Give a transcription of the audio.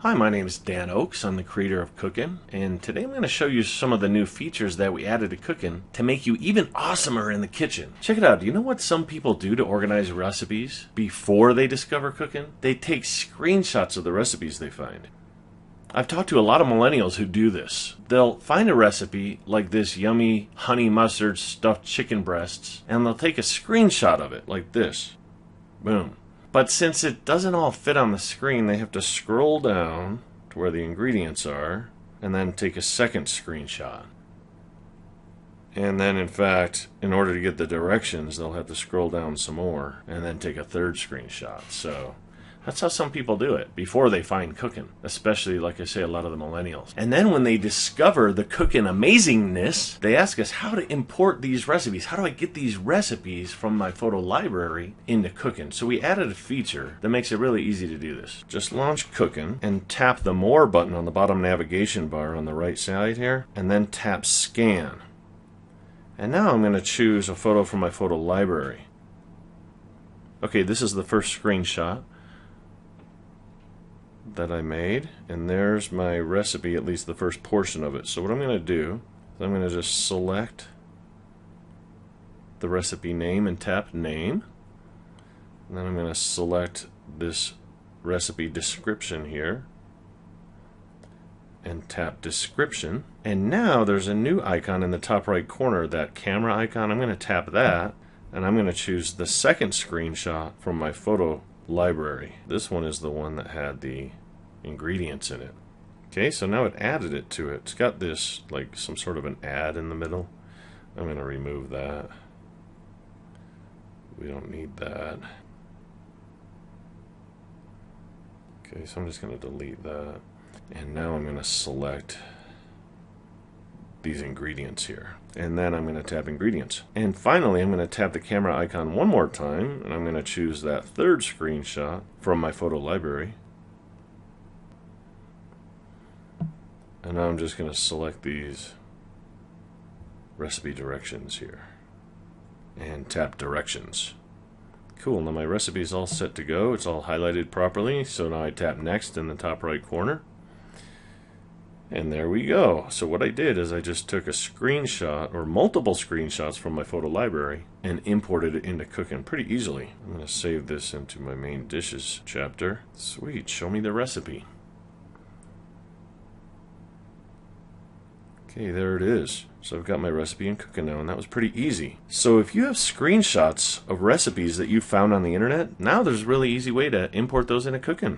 Hi, my name is Dan Oakes. I'm the creator of Cookin', and today I'm going to show you some of the new features that we added to Cookin' to make you even awesomer in the kitchen. Check it out. Do you know what some people do to organize recipes before they discover Cookin'? They take screenshots of the recipes they find. I've talked to a lot of millennials who do this. They'll find a recipe like this yummy honey mustard stuffed chicken breasts, and they'll take a screenshot of it like this. Boom. But since it doesn't all fit on the screen, they have to scroll down to where the ingredients are and then take a second screenshot. And then, in fact, in order to get the directions, they'll have to scroll down some more and then take a third screenshot. So that's how some people do it before they find Cookin', especially, like I say, a lot of the millennials. And then when they discover the Cookin' amazingness, they ask us how to import these recipes. How do I get these recipes from my photo library into Cookin'? So we added a feature that makes it really easy to do this. Just launch Cookin' and tap the More button on the bottom navigation bar on the right side here, and then tap Scan. And now I'm going to choose a photo from my photo library. Okay, this is the first screenshot that I made, and there's my recipe, at least the first portion of it. So what I'm going to do is I'm going to just select the recipe name and tap Name, and then I'm going to select this recipe description here and tap Description. And now there's a new icon in the top right corner, that camera icon. I'm going to tap that, and I'm going to choose the second screenshot from my photo library. This one is the one that had the ingredients in it. Okay, so now it added it to it. It's got this, like, some sort of an ad in the middle. I'm going to remove that. We don't need that. Okay, so I'm just going to delete that. And now I'm going to select these ingredients here. And then I'm going to tap Ingredients. And finally, I'm going to tap the camera icon one more time, and I'm going to choose that third screenshot from my photo library. And now I'm just going to select these recipe directions here and tap Directions. Cool, now my recipe is all set to go. It's all highlighted properly. So now I tap Next in the top right corner. And there we go. So what I did is I just took a screenshot, or multiple screenshots, from my photo library and imported it into Cookin' pretty easily. I'm going to save this into my main dishes chapter. Sweet, show me the recipe. Okay, there it is. So I've got my recipe in Cookin' now, and that was pretty easy. So if you have screenshots of recipes that you found on the internet, now there's a really easy way to import those into Cookin'.